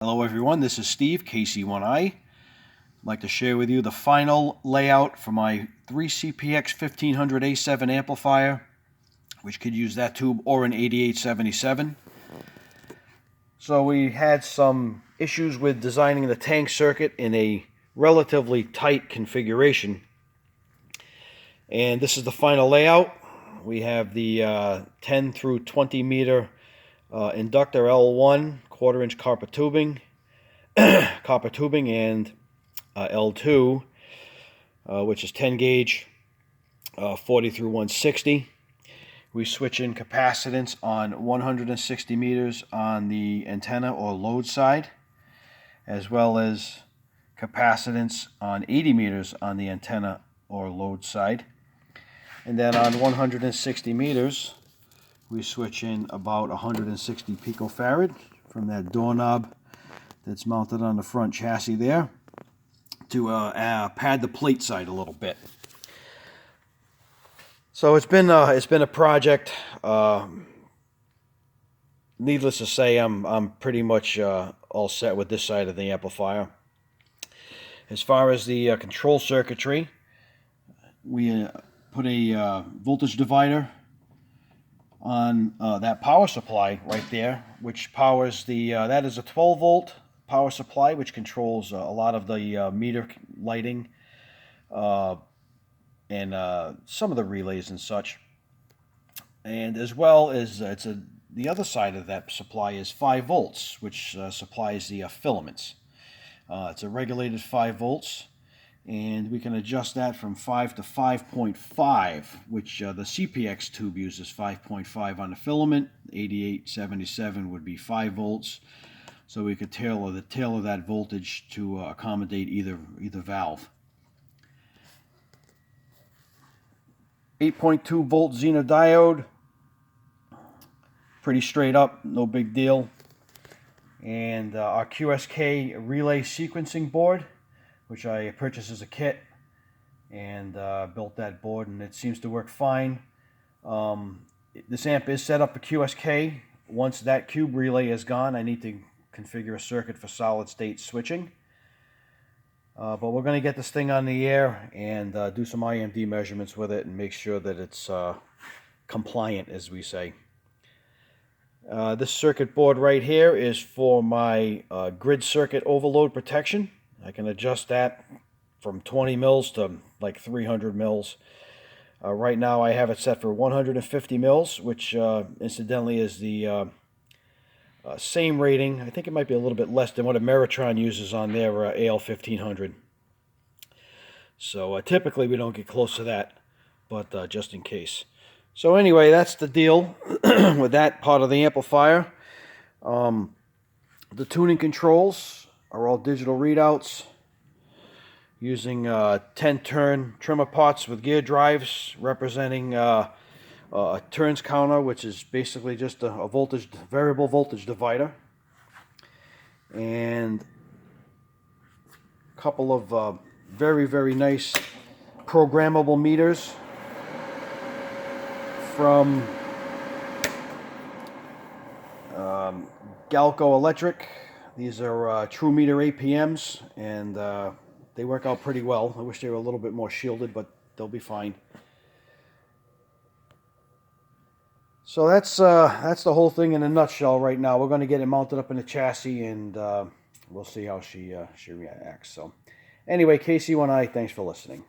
Hello everyone, this is Steve, KC1i. I'd like to share with you the final layout for my 3CPX 1500A7 amplifier, which could use that tube or an 8877. So we had some issues with designing the tank circuit in a relatively tight configuration. And this is the final layout. We have the 10 through 20 meter inductor L1 1/4 inch copper tubing, and L2, which is 10 gauge, 40 through 160. We switch in capacitance on 160 meters on the antenna or load side, as well as capacitance on 80 meters on the antenna or load side. And then on 160 meters, we switch in about 160 picofarad from that doorknob that's mounted on the front chassis there to pad the plate side a little bit. So it's been a project. Needless to say, I'm pretty much all set with this side of the amplifier. As far as the control circuitry, we put a voltage divider on that power supply right there, which powers the that is a 12 volt power supply, which controls a lot of the meter lighting and some of the relays and such. And as well as the other side of that supply is 5 volts, which supplies the filaments. It's a regulated 5 volts. And we can adjust that from 5 to 5.5, which the CPX tube uses 5.5 on the filament. 8877 would be 5 volts. So we could tailor that voltage to accommodate either valve. 8.2 volt Zener diode. Pretty straight up, no big deal. And our QSK relay sequencing board, which I purchased as a kit, and built that board, and it seems to work fine. This amp is set up for QSK. Once that cube relay is gone, I need to configure a circuit for solid state switching. But we're going to get this thing on the air and do some IMD measurements with it and make sure that it's compliant, as we say. This circuit board right here is for my grid circuit overload protection. I can adjust that from 20 mils to like 300 mils. Right now I have it set for 150 mils, which incidentally is the same rating. I think it might be a little bit less than what Ameritron uses on their AL1500. So typically we don't get close to that, but just in case. So anyway, that's the deal with that part of the amplifier. The tuning controls are all digital readouts using 10-turn trimmer pots with gear drives representing a turns counter, which is basically just a variable voltage divider, and a couple of very nice programmable meters from Galco Electric. These are True Meter APMs, and they work out pretty well. I wish they were a little bit more shielded, but they'll be fine. So that's the whole thing in a nutshell right now. We're going to get it mounted up in the chassis, and we'll see how she reacts. So anyway, KC1i, thanks for listening.